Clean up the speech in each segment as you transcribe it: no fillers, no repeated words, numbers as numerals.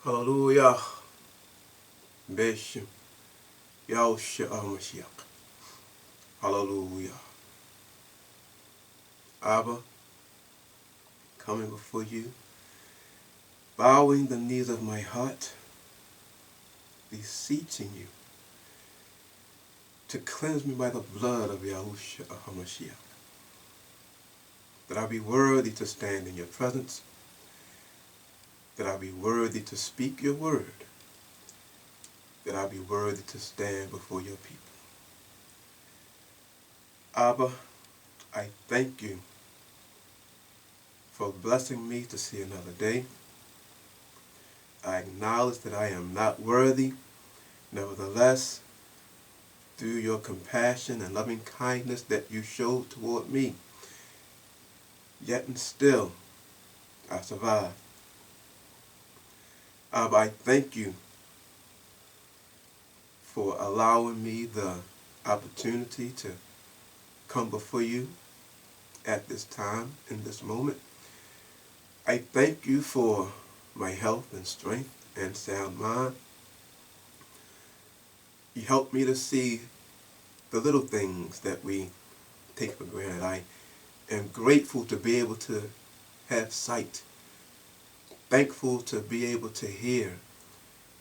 Hallelujah. Beshim. Yahushua HaMashiach. Hallelujah. Abba, coming before you, bowing the knees of my heart, beseeching you to cleanse me by the blood of Yahushua HaMashiach, that I be worthy to stand in your presence, that I be worthy to speak your word, that I be worthy to stand before your people. Abba, I thank you for blessing me to see another day. I acknowledge that I am not worthy. Nevertheless, through your compassion and loving kindness that you showed toward me, yet and still I survive. Abba, I thank you for allowing me the opportunity to come before you at this time, in this moment. I thank you for my health and strength and sound mind. You help me to see the little things that we take for granted. I am grateful to be able to have sight, thankful to be able to hear,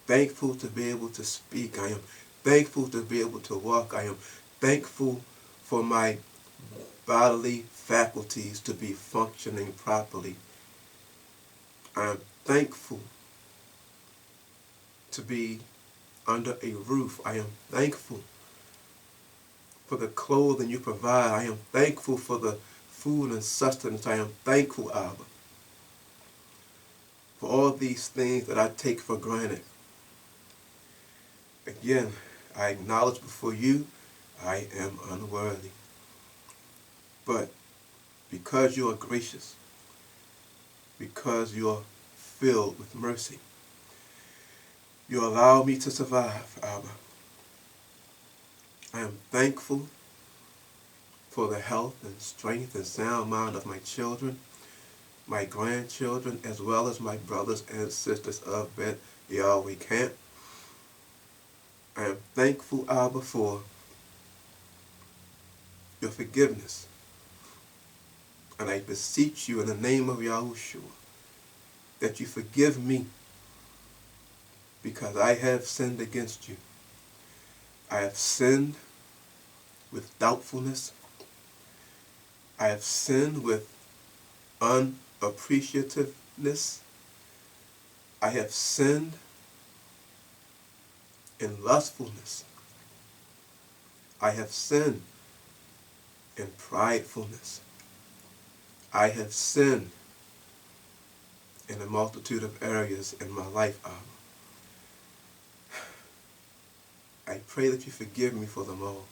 thankful to be able to speak. I am thankful to be able to walk. I am thankful for my bodily faculties to be functioning properly. I am thankful to be under a roof. I am thankful for the clothing you provide. I am thankful for the food and sustenance. I am thankful, Abba, for all these things that I take for granted. Again, I acknowledge before you, I am unworthy. But because you are gracious, because you are filled with mercy, you allow me to survive, Abba. I am thankful for the health and strength and sound mind of my children, my grandchildren, as well as my brothers and sisters of Bet Yahweh Camp. I am thankful, Abba, for your forgiveness. And I beseech you in the name of Yahushua that you forgive me because I have sinned against you. I have sinned with doubtfulness. I have sinned with unappreciativeness. I have sinned in lustfulness. I have sinned in pridefulness. I have sinned in a multitude of areas in my life, Abba. I pray that you forgive me for them all.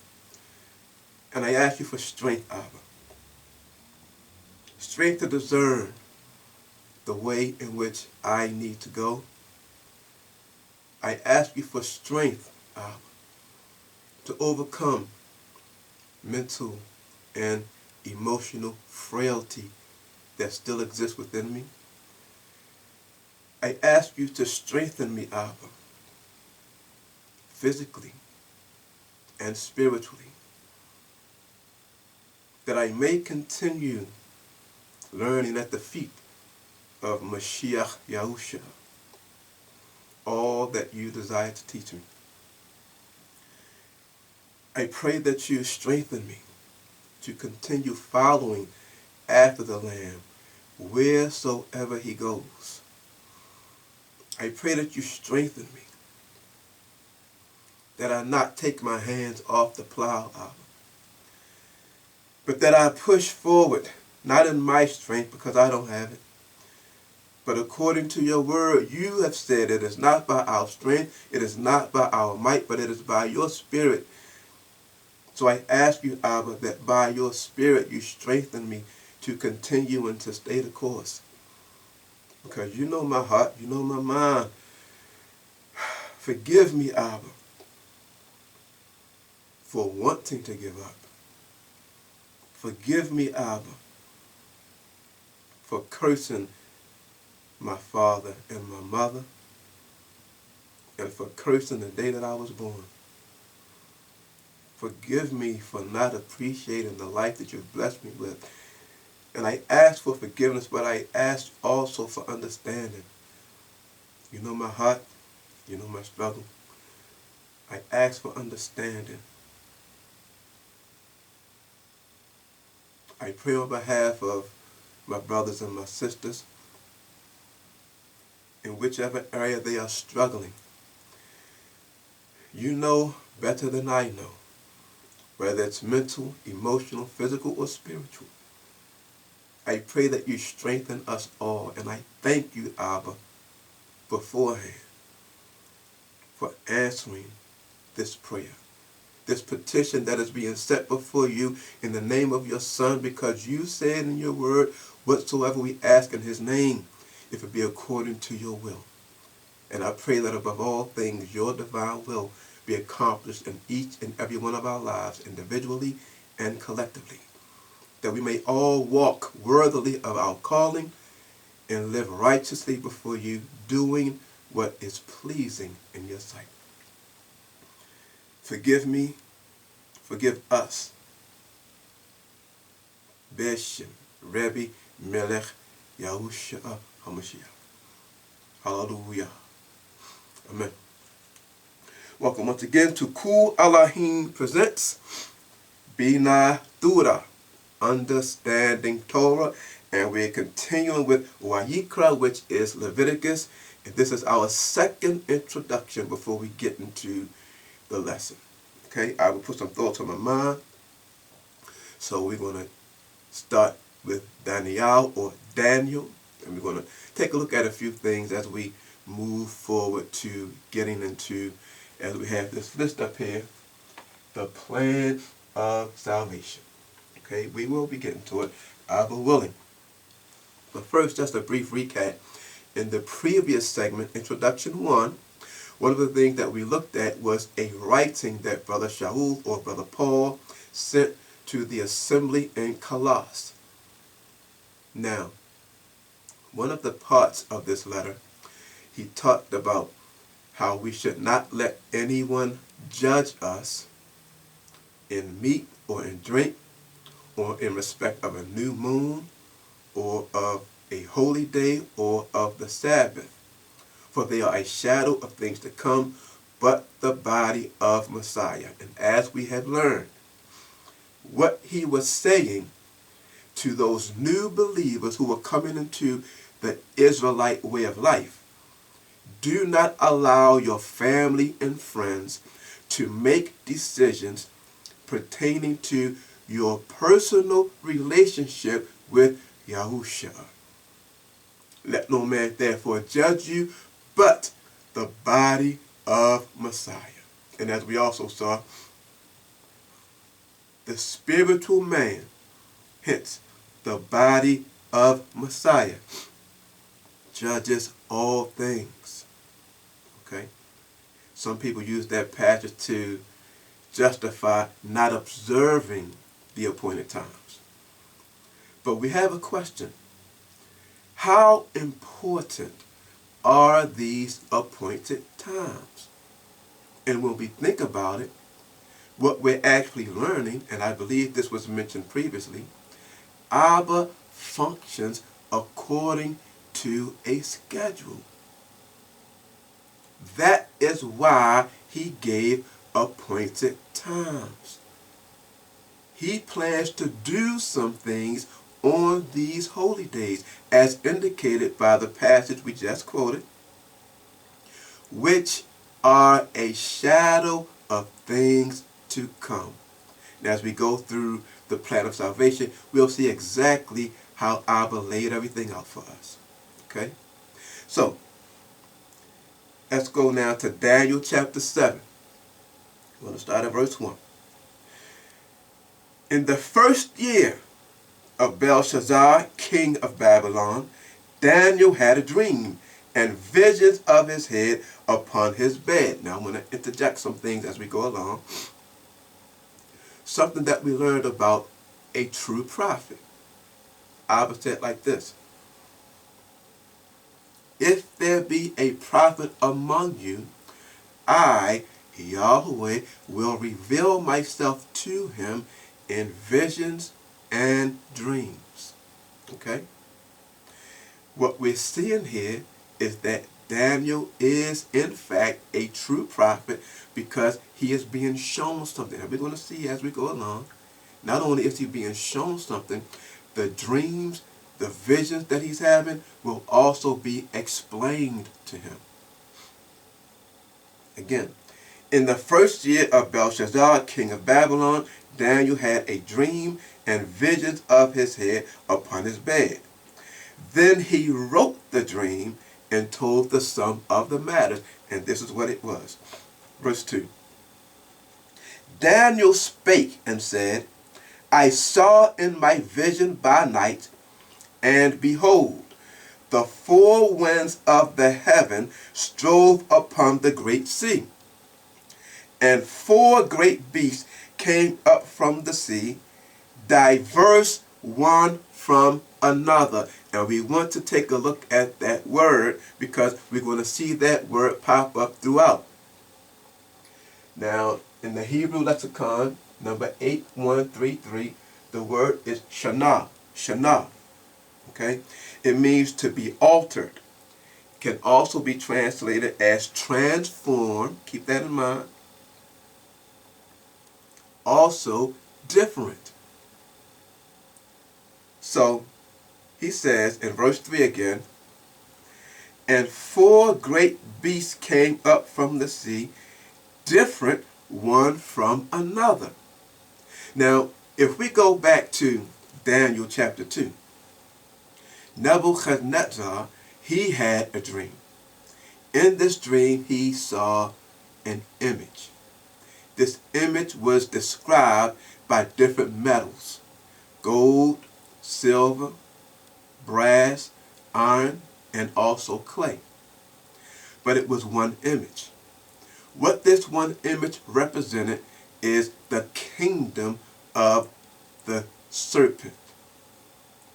And I ask you for strength, Abba. Strength to discern the way in which I need to go. I ask you for strength, Abba, to overcome mental and emotional frailty that still exists within me. I ask you to strengthen me, Abba, physically and spiritually, that I may continue learning at the feet of Mashiach Yahushua all that you desire to teach me. I pray that you strengthen me to continue following after the Lamb wheresoever he goes. I pray that you strengthen me, that I not take my hands off the plow, Abba, but that I push forward, not in my strength because I don't have it, but according to your word. You have said it is not by our strength, it is not by our might, but it is by your Spirit. So I ask you, Abba, that by your Spirit you strengthen me to continue and to stay the course. Because you know my heart, you know my mind. Forgive me, Abba, for wanting to give up. Forgive me, Abba, for cursing my father and my mother. and for cursing the day that I was born. Forgive me for not appreciating the life that you've blessed me with. And I ask for forgiveness, but I ask also for understanding. You know my heart. You know my struggle. I ask for understanding. I pray on behalf of my brothers and my sisters in whichever area they are struggling. You know better than I know, whether it's mental, emotional, physical, or spiritual. I pray that you strengthen us all, and I thank you, Abba, beforehand for answering this prayer, this petition that is being set before you in the name of your Son, because you said in your word, whatsoever we ask in his name, if it be according to your will. And I pray that above all things, your divine will be accomplished in each and every one of our lives, individually and collectively, that we may all walk worthily of our calling and live righteously before you, doing what is pleasing in your sight. Forgive me, forgive us. Beshem, Rebbe, Melech, Yahushua, HaMashiach. Hallelujah. Amen. Welcome once again to Kul Elohim Presents Bina TORAH, Understanding Torah. And we're continuing with Wayikra, which is Leviticus. And this is our second introduction before we get into the lesson. Okay, I will put some thoughts on my mind. So we're going to start with Daniel or Daniel. And we're going to take a look at a few things as we move forward to getting into, as we have this list up here, the plan of salvation. Okay, we will be getting to it, Abba willing. But first, just a brief recap. In the previous segment, Introduction 1, one of the things that we looked at was a writing that Brother Shaul or Brother Paul sent to the assembly in Colossus. Now, one of the parts of this letter, he talked about how we should not let anyone judge us in meat or in drink or in respect of a new moon or of a holy day or of the Sabbath, for they are a shadow of things to come, but the body of Messiah. And as we have learned, what he was saying to those new believers who were coming into the Israelite way of life, do not allow your family and friends to make decisions pertaining to your personal relationship with Yahushua. Let no man therefore judge you, but the body of Messiah. And as we also saw, the spiritual man, hence the body of Messiah, judges all things. Okay? Some people use that passage to justify not observing the appointed times. But we have a question. How important are these appointed times? And when we think about it, what we're actually learning, and I believe this was mentioned previously, Abba functions according to a schedule. That is why he gave appointed times. He plans to do some things on these holy days, as indicated by the passage we just quoted, which are a shadow of things to come. And as we go through the plan of salvation, we'll see exactly how Abba laid everything out for us. Okay? So, let's go now to Daniel chapter 7. We're going to start at verse 1. In the first year of Belshazzar, king of Babylon, Daniel had a dream and visions of his head upon his bed. Now I'm going to interject some things as we go along. Something that we learned about a true prophet. Abba said like this: if there be a prophet among you, I, Yahweh, will reveal myself to him in visions and dreams. Okay? What we're seeing here is that Daniel is, in fact, a true prophet because he is being shown something. And we're going to see as we go along, not only is he being shown something, the dreams, the visions that he's having will also be explained to him. Again, in the first year of Belshazzar, king of Babylon, Daniel had a dream and visions of his head upon his bed. Then he wrote the dream and told the sum of the matter, and this is what it was. Verse 2. Daniel spake and said, I saw in my vision by night, and behold, the four winds of the heaven strove upon the great sea. And four great beasts came up from the sea, diverse one from another. And we want to take a look at that word because we're going to see that word pop up throughout. Now, in the Hebrew lexicon, number 8133, the word is shana. Shana. Okay? It means to be altered. It can also be translated as transform. Keep that in mind. Also different. So, he says in verse 3 again, and four great beasts came up from the sea, different one from another. Now, if we go back to Daniel chapter 2, Nebuchadnezzar, he had a dream. In this dream, he saw an image. This image was described by different metals: gold, silver, brass, iron, and also clay. But it was one image. What this one image represented is the kingdom of the serpent.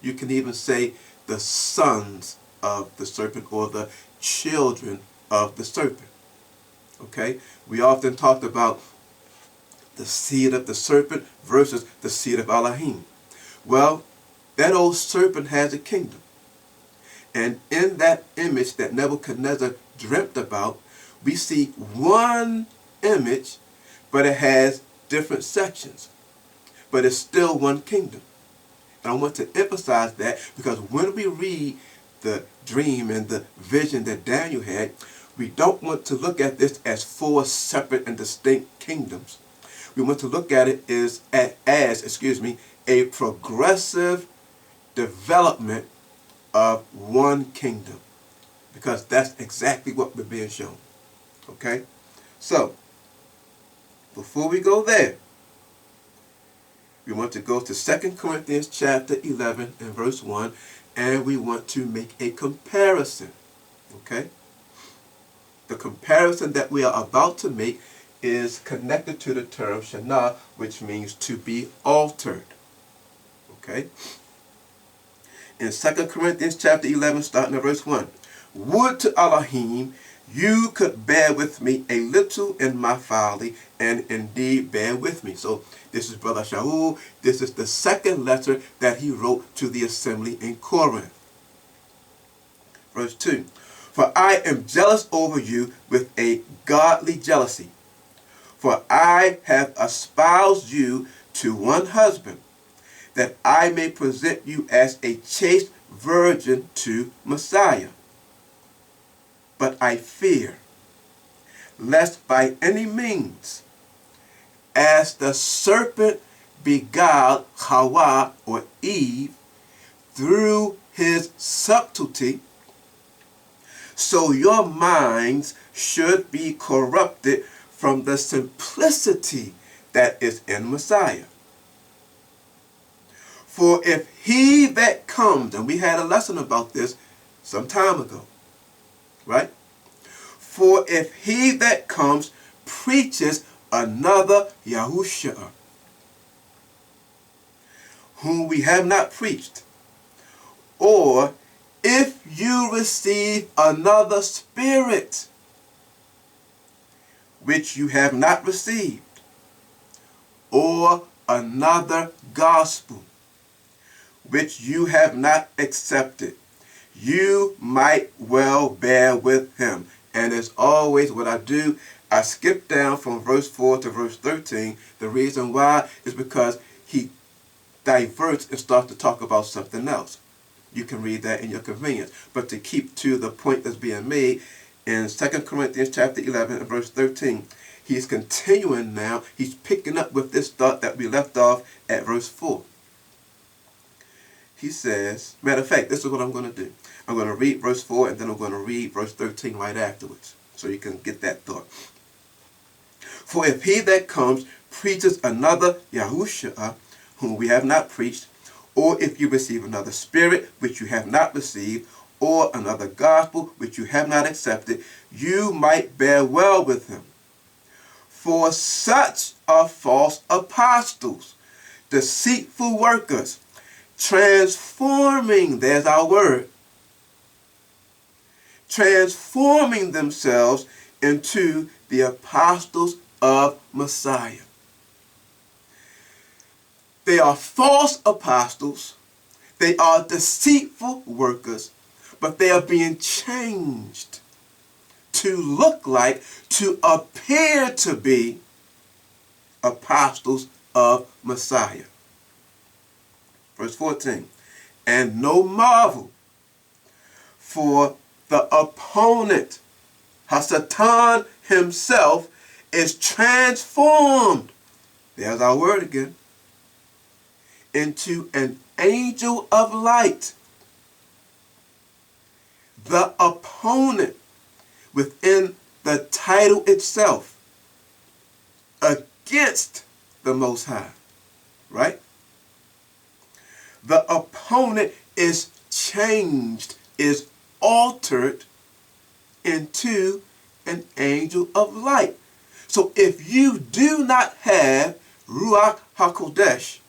You can even say the sons of the serpent or the children of the serpent. Okay? We often talked about the seed of the serpent versus the seed of Elohim. Well, that old serpent has a kingdom. And in that image that Nebuchadnezzar dreamt about, we see one image, but it has different sections. But it's still one kingdom. And I want to emphasize that because when we read the dream and the vision that Daniel had, we don't want to look at this as four separate and distinct kingdoms. We want to look at it as a progressive development of one kingdom, because that's exactly what we're being shown. Okay? So, before we go there, we want to go to 2 Corinthians chapter 11 and verse 1, and we want to make a comparison. Okay? The comparison that we are about to make is connected to the term shana, which means to be altered. Okay? In 2 Corinthians chapter 11, starting at verse 1. Would to Elohim you could bear with me a little in my folly, and indeed bear with me. So this is Brother Shaul. This is the second letter that he wrote to the assembly in Corinth. Verse 2. For I am jealous over you with a godly jealousy. For I have espoused you to one husband, that I may present you as a chaste virgin to Messiah. But I fear, lest by any means, as the serpent beguiled Hawa or Eve through his subtlety, so your minds should be corrupted from the simplicity that is in Messiah. For if he that comes, and we had a lesson about this some time ago, right? For if he that comes preaches another Yahushua, whom we have not preached, or if you receive another spirit, which you have not received, or another gospel which you have not accepted, you might well bear with him. And as always, what I do, I skip down from verse 4 to verse 13. The reason why is because he diverts and starts to talk about something else. You can read that in your convenience. But to keep to the point that's being made, in 2 Corinthians chapter 11 and verse 13, he's continuing now. He's picking up with this thought that we left off at verse 4. He says, matter of fact, this is what I'm going to do. I'm going to read verse 4 and then I'm going to read verse 13 right afterwards, so you can get that thought. For if he that comes preaches another Yahushua, whom we have not preached, or if you receive another spirit which you have not received, or another gospel which you have not accepted, you might bear well with him. For such are false apostles, deceitful workers, transforming, there's our word, transforming themselves into the apostles of Messiah. They are false apostles, they are deceitful workers, but they are being changed to look like, to appear to be apostles of Messiah. Verse 14, and no marvel, for the opponent, Hasatan himself, is transformed, there's our word again, into an angel of light. The opponent within the title itself, against the Most High, right? The opponent is changed, is altered into an angel of light. So if you do not have Ruach HaKodesh,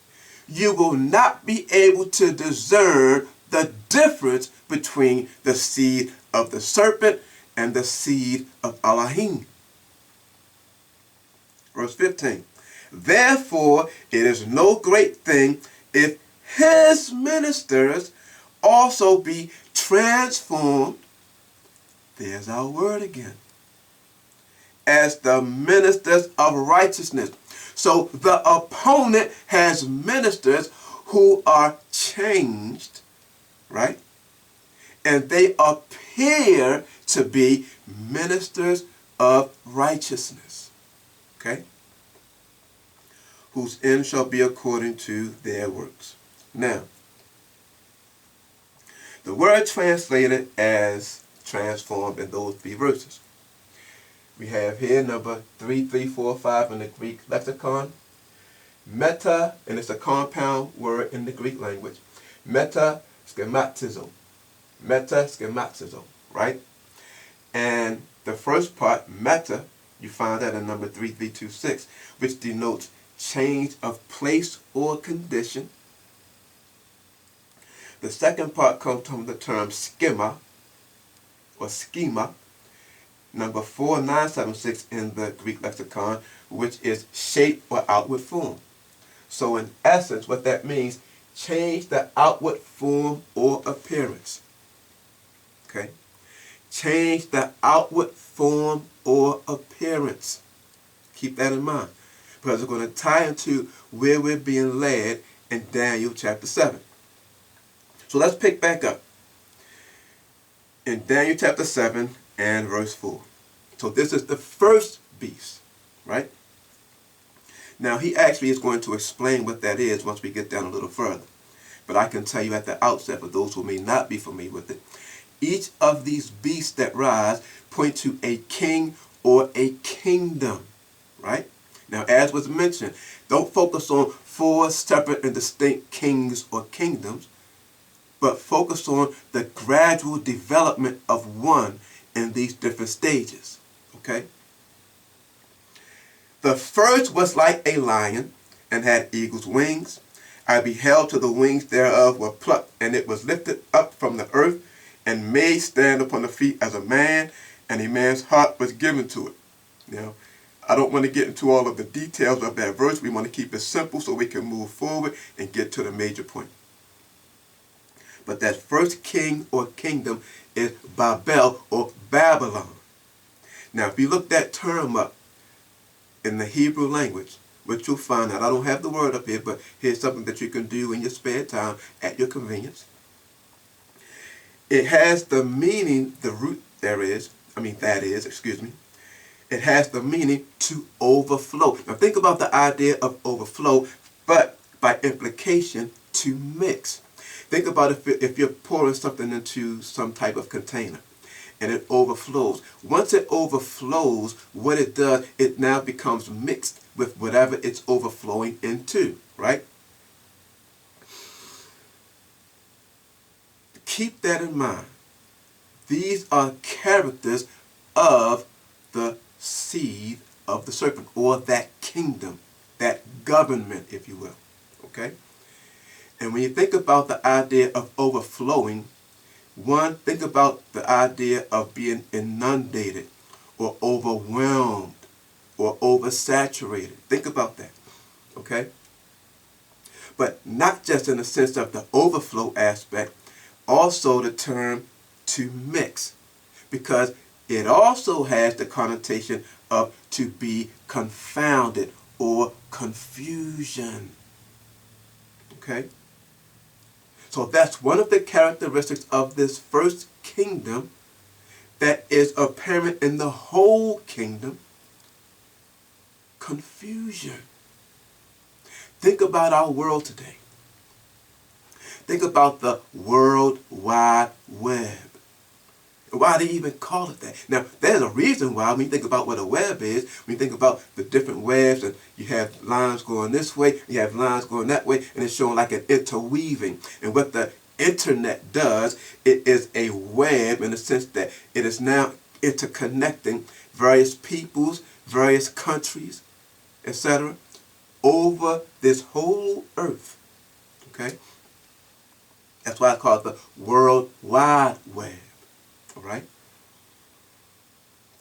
you will not be able to discern the difference between the seed of the serpent and the seed of Elohim. Verse 15, therefore it is no great thing if his ministers also be transformed, there's our word again, as the ministers of righteousness. So the opponent has ministers who are changed, right? And they appear to be ministers of righteousness, okay? Whose end shall be according to their works. Now, the word translated as transformed in those three verses, we have here number 3345 in the Greek lexicon. Meta, and it's a compound word in the Greek language. Meta schematizo. Meta schematizo, right? And the first part, meta, you find that in number 3326, which denotes change of place or condition. The second part comes from the term schema or schema, number 4976 in the Greek lexicon, which is shape or outward form. So in essence, what that means, change the outward form or appearance. Okay? Change the outward form or appearance. Keep that in mind, because we're going to tie into where we're being led in Daniel chapter 7. So let's pick back up in Daniel chapter 7 and verse 4. So this is the first beast, right? Now he actually is going to explain what that is once we get down a little further. But I can tell you at the outset, for those who may not be familiar with it, each of these beasts that rise point to a king or a kingdom, right? Now, as was mentioned, don't focus on 4 separate and distinct kings or kingdoms, but focus on the gradual development of one in these different stages, okay? The first was like a lion and had eagle's wings. I beheld till the wings thereof were plucked, and it was lifted up from the earth and made stand upon the feet as a man, and a man's heart was given to it. Now, I don't want to get into all of the details of that verse. We want to keep it simple so we can move forward and get to the major point. But that first king or kingdom is Babel or Babylon. Now, if you look that term up in the Hebrew language, which you'll find out, I don't have the word up here, but here's something that you can do in your spare time at your convenience. It has the meaning, the root that is, it has the meaning to overflow. Now think about the idea of overflow, but by implication, to mix. Think about if you're pouring something into some type of container and it overflows. Once it overflows, what it does, it now becomes mixed with whatever it's overflowing into, right? Keep that in mind. These are characters of the seed of the serpent, or that kingdom, that government, if you will. Okay? And when you think about the idea of overflowing, one, think about the idea of being inundated or overwhelmed or oversaturated. Think about that. Okay? But not just in the sense of the overflow aspect, also the term to mix, because it also has the connotation of to be confounded or confusion. Okay? So that's one of the characteristics of this first kingdom that is apparent in the whole kingdom: confusion. Think about our world today. Think about the World Wide Web. Why they even call it that? Now, there's a reason why. When you think about what a web is, when you think about the different webs, and you have lines going this way, you have lines going that way, and it's showing like an interweaving. And what the internet does, it is a web in the sense that it is now interconnecting various peoples, various countries, etc., over this whole earth. Okay? That's why I call it the World Wide Web. All right?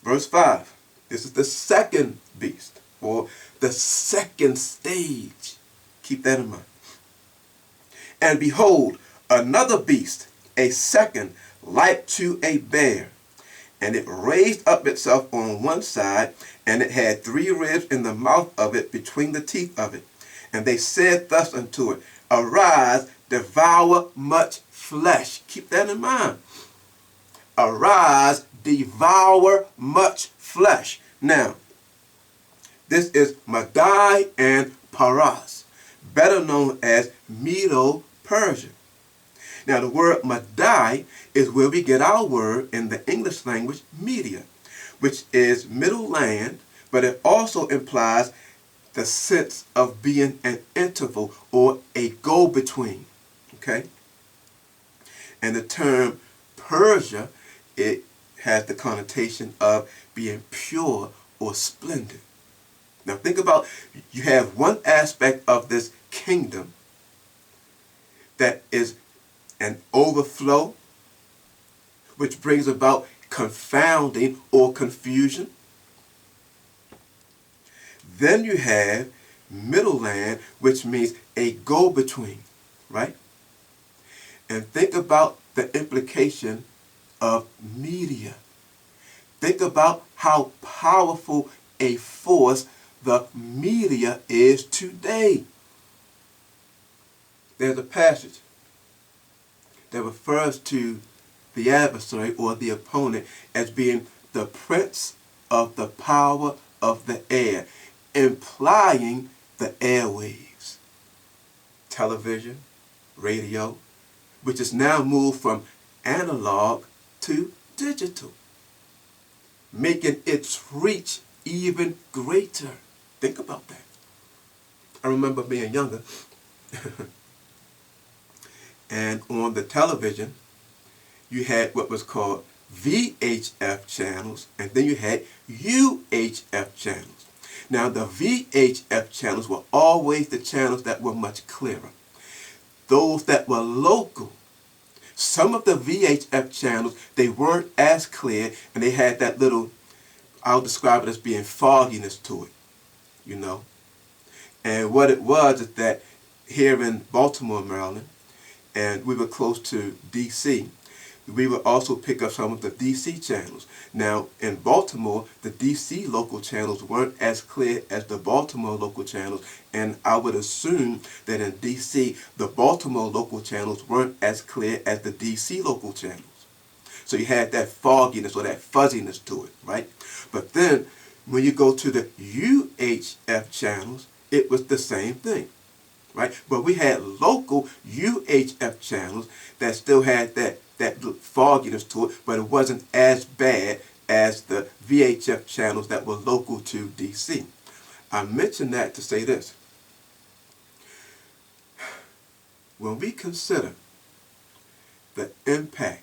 Verse 5. This is the second beast, or the second stage. Keep that in mind. And behold, another beast, a second, like to a bear. And it raised up itself on one side, and it had 3 ribs in the mouth of it, between the teeth of it. And they said thus unto it, Arise, devour much flesh. Keep that in mind. Arise, devour much flesh. Now, this is Madai and Paras, better known as Medo-Persia. Now, the word Madai is where we get our word in the English language, media, which is middle land, but it also implies the sense of being an interval or a go-between. Okay? And the term Persia, it has the connotation of being pure or splendid. Now think about, you have one aspect of this kingdom that is an overflow, which brings about confounding or confusion. Then you have middle land, which means a go-between, right? And think about the implication of media. Think about how powerful a force the media is today. There's a passage that refers to the adversary or the opponent as being the prince of the power of the air, implying the airwaves, television, radio, which is now moved from analog to digital, making its reach even greater. Think about that. I remember being younger and on the television you had what was called VHF channels, and then you had UHF channels. Now the VHF channels were always the channels that were much clearer, those that were local. Some of the VHF channels, they weren't as clear, and they had that little, I'll describe it as being fogginess to it, you know. And what it was is that here in Baltimore, Maryland, and we were close to D.C., we would also pick up some of the D.C. channels. Now, in Baltimore, the D.C. local channels weren't as clear as the Baltimore local channels, and I would assume that in D.C., the Baltimore local channels weren't as clear as the D.C. local channels. So you had that fogginess or that fuzziness to it, right? But then, when you go to the UHF channels, it was the same thing, right? But we had local UHF channels that still had that fogginess to it, but it wasn't as bad as the VHF channels that were local to DC. I mention that to say this. When we consider the impact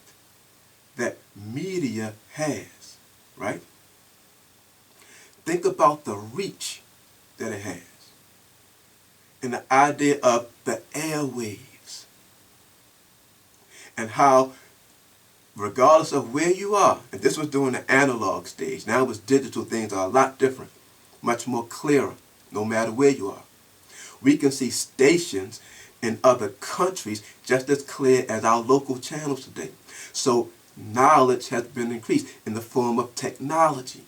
that media has, right? Think about the reach that it has and the idea of the airwaves and how, regardless of where you are, and this was during the analog stage, now it's digital, things are a lot different, much more clearer, no matter where you are. We can see stations in other countries just as clear as our local channels today. So knowledge has been increased in the form of technology.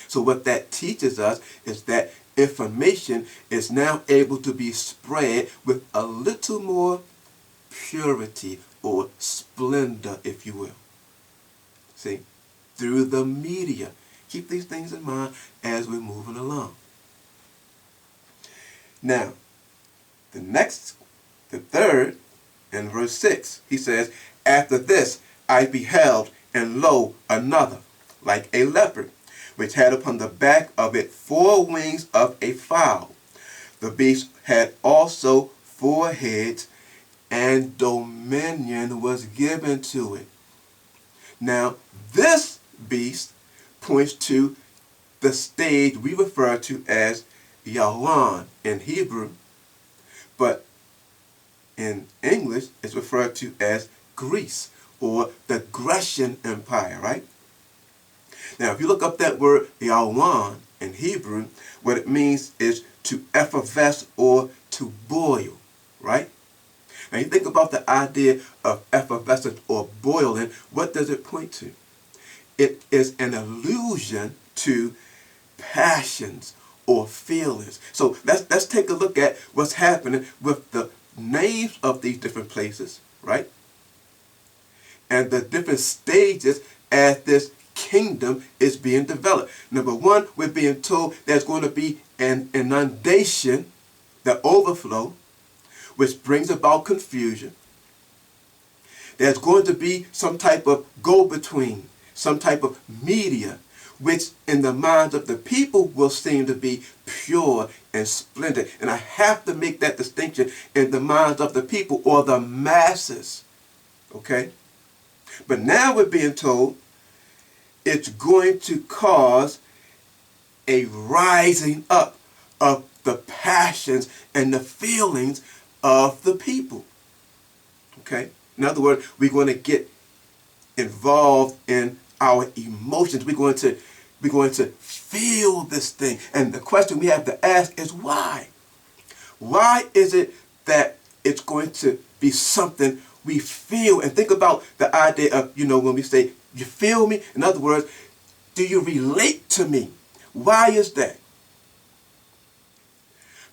So what that teaches us is that information is now able to be spread with a little more purity or splendor, if you will. See, through the media. Keep these things in mind as we're moving along. Now, the third, in verse 6, he says, "After this I beheld, and lo, another, like a leopard, which had upon the back of it 4 wings of a fowl. The beast had also 4 heads, and dominion was given to it." Now, this beast points to the stage we refer to as Yawan in Hebrew, but in English it's referred to as Greece, or the Grecian Empire, right? Now, if you look up that word Yawan in Hebrew, what it means is to effervesce or to boil, right? Now, you think about the idea of effervescence or boiling, what does it point to? It is an allusion to passions or feelings. So let's take a look at what's happening with the names of these different places, right? And the different stages as this kingdom is being developed. Number one, we're being told there's going to be an inundation, the overflow, which brings about confusion. There's going to be some type of go-between, some type of media, which in the minds of the people will seem to be pure and splendid. And I have to make that distinction, in the minds of the people or the masses. Okay? But now we're being told it's going to cause a rising up of the passions and the feelings of the people. Okay? In other words, we're going to get involved in our emotions. We're going to feel this thing. And the question we have to ask is why? Why is it that it's going to be something we feel? And think about the idea of, when we say, you feel me? In other words, do you relate to me? Why is that?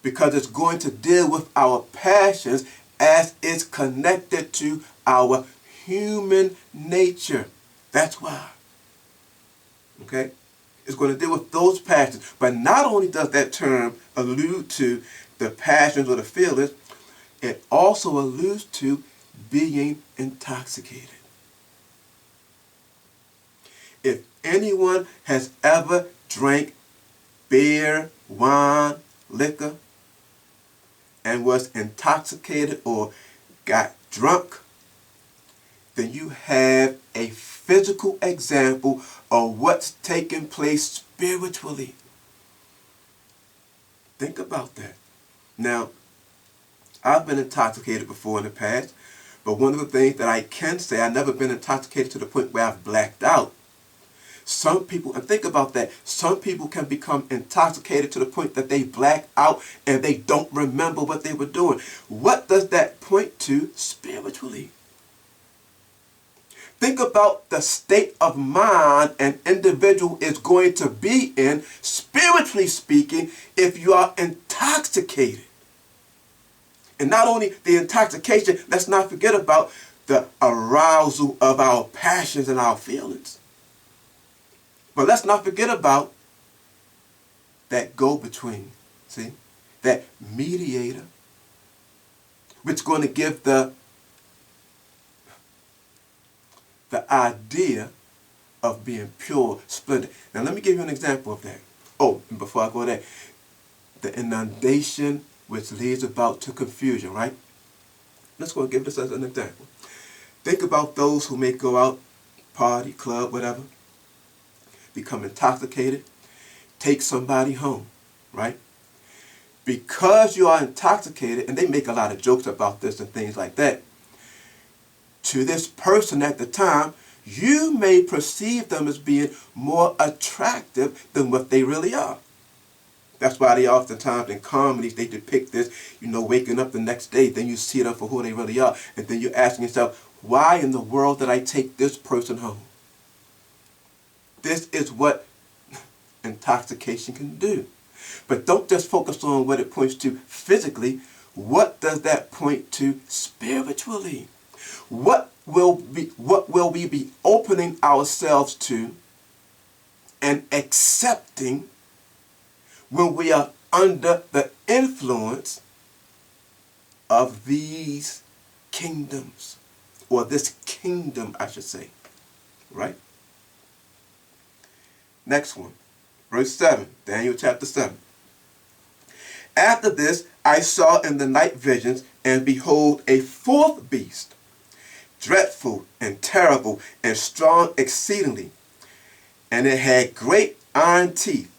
Because it's going to deal with our passions as it's connected to our human nature. That's why. Okay? It's going to deal with those passions. But not only does that term allude to the passions or the feelings, it also alludes to being intoxicated. If anyone has ever drank beer, wine, liquor, and was intoxicated or got drunk, then you have a physical example of what's taking place spiritually. Think about that. Now, I've been intoxicated before in the past, but one of the things that I can say, I've never been intoxicated to the point where I've blacked out. Some people, and think about that, some people can become intoxicated to the point that they black out and they don't remember what they were doing. What does that point to spiritually? Think about the state of mind an individual is going to be in, spiritually speaking, if you are intoxicated. And not only the intoxication, let's not forget about the arousal of our passions and our feelings. But let's not forget about that go-between, see, that mediator, which is going to give the idea of being pure, splendid. Now let me give you an example of that. Oh, and before I go there, the inundation which leads about to confusion, right? Let's go and give this as an example. Think about those who may go out, party, club, whatever, become intoxicated, take somebody home, right? Because you are intoxicated, and they make a lot of jokes about this and things like that, to this person at the time, you may perceive them as being more attractive than what they really are. That's why they oftentimes in comedies, they depict this, waking up the next day, then you see them for who they really are, and then you're asking yourself, why in the world did I take this person home? This is what intoxication can do. But don't just focus on what it points to physically. What does that point to spiritually? What will we be opening ourselves to and accepting when we are under the influence of these kingdoms, or this kingdom, I should say, right? Next one, verse 7, Daniel chapter 7. After this, I saw in the night visions, and behold, a fourth beast, dreadful and terrible and strong exceedingly, and it had great iron teeth.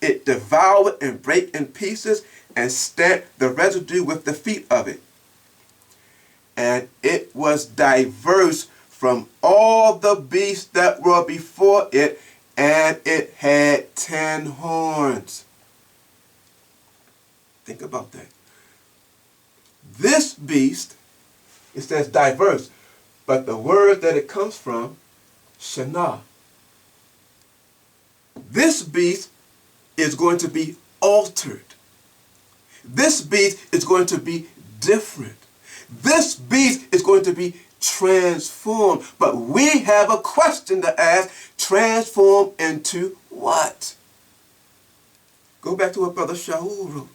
It devoured and brake in pieces and stamped the residue with the feet of it. And it was diverse from all the beasts that were before it, and it had 10 horns. Think about that. This beast, it says diverse, but the word that it comes from, Shana. This beast is going to be altered. This beast is going to be different. This beast is going to be transformed. But we have a question to ask. Transform into what? Go back to what Brother Shaul wrote.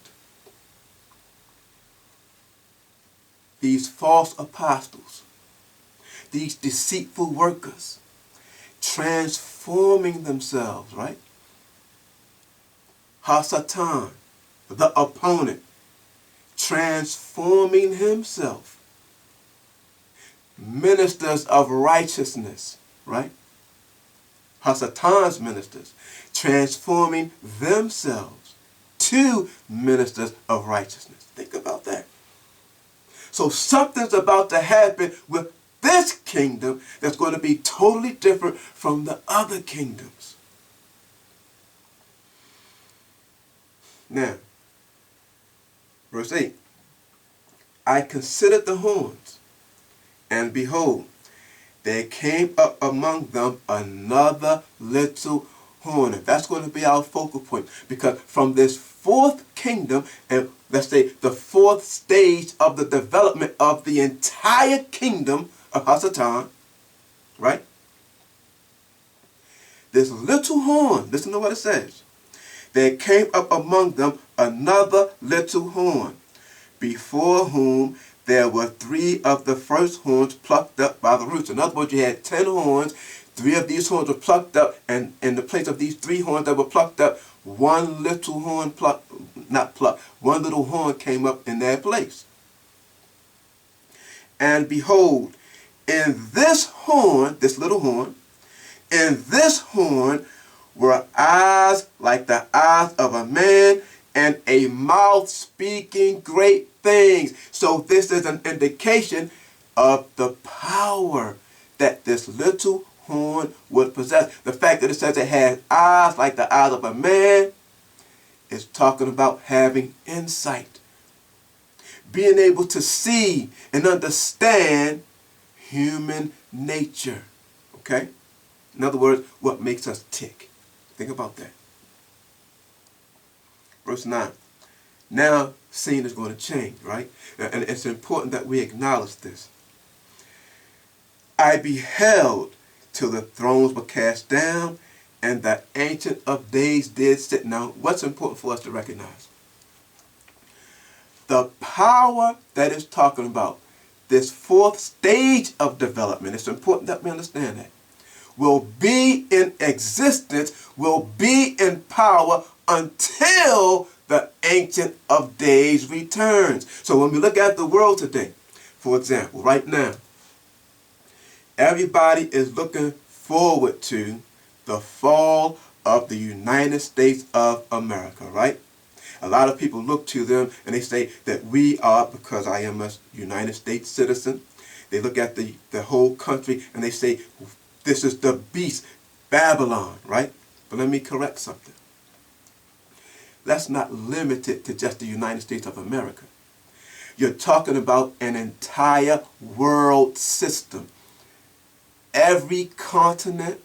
These false apostles, these deceitful workers, transforming themselves, right? Hasatan, the opponent, transforming himself. Ministers of righteousness, right? Hasatan's ministers, transforming themselves to ministers of righteousness. Think about that. So something's about to happen with this kingdom that's going to be totally different from the other kingdoms. Now, verse 8. I considered the horns, and behold, there came up among them another little horn. And that's going to be our focal point, because from this fourth kingdom, and let's say the fourth stage of the development of the entire kingdom of Hasatan, right? This little horn, listen to what it says. There came up among them another little horn, before whom there were 3 of the first horns plucked up by the roots. In other words, you had 10 horns. 3 of these horns were plucked up, and in the place of these 3 horns that were plucked up, one little horn one little horn came up in their place. And behold, in this horn, this little horn, in this horn were eyes like the eyes of a man, and a mouth speaking great things. So this is an indication of the power that this little horn would possess. The fact that it says it has eyes like the eyes of a man is talking about having insight. Being able to see and understand human nature. Okay? In other words, what makes us tick. Think about that. Verse 9. Now, scene is going to change, right? And it's important that we acknowledge this. I beheld till the thrones were cast down, and the Ancient of Days did sit. Now, what's important for us to recognize? The power that it's talking about, this fourth stage of development, it's important that we understand that, will be in existence, will be in power until the Ancient of Days returns. So when we look at the world today, for example, right now, everybody is looking forward to the fall of the United States of America, right? A lot of people look to them and they say that we are, because I am a United States citizen, they look at the whole country and they say, this is the beast, Babylon, right? But let me correct something. That's not limited to just the United States of America. You're talking about an entire world system. Every continent,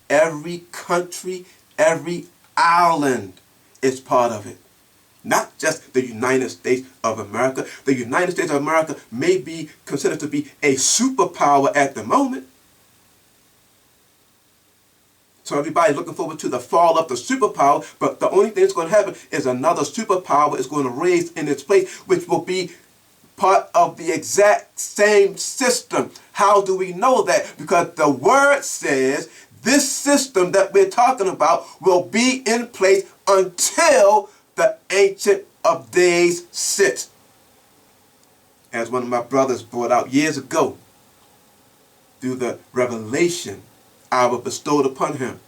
every country, every island is part of it. Not just the United States of America. The United States of America may be considered to be a superpower at the moment. So everybody's looking forward to the fall of the superpower, but the only thing that's going to happen is another superpower is going to raise in its place, which will be part of the exact same system. How do we know that? Because the word says this system that we're talking about will be in place until the Ancient of Days sits. As one of my brothers brought out years ago, through the revelation I was bestowed upon him.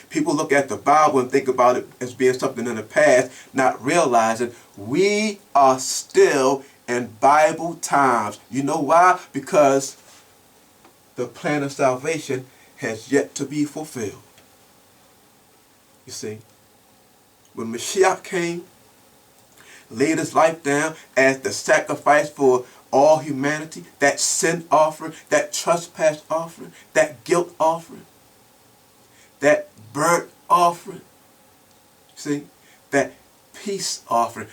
People look at the Bible and think about it as being something in the past, not realizing we are still in Bible times. You know why? Because the plan of salvation has yet to be fulfilled. You see, when Mashiach came, laid his life down as the sacrifice for all humanity, that sin offering, that trespass offering, that guilt offering, that burnt offering, see, that peace offering,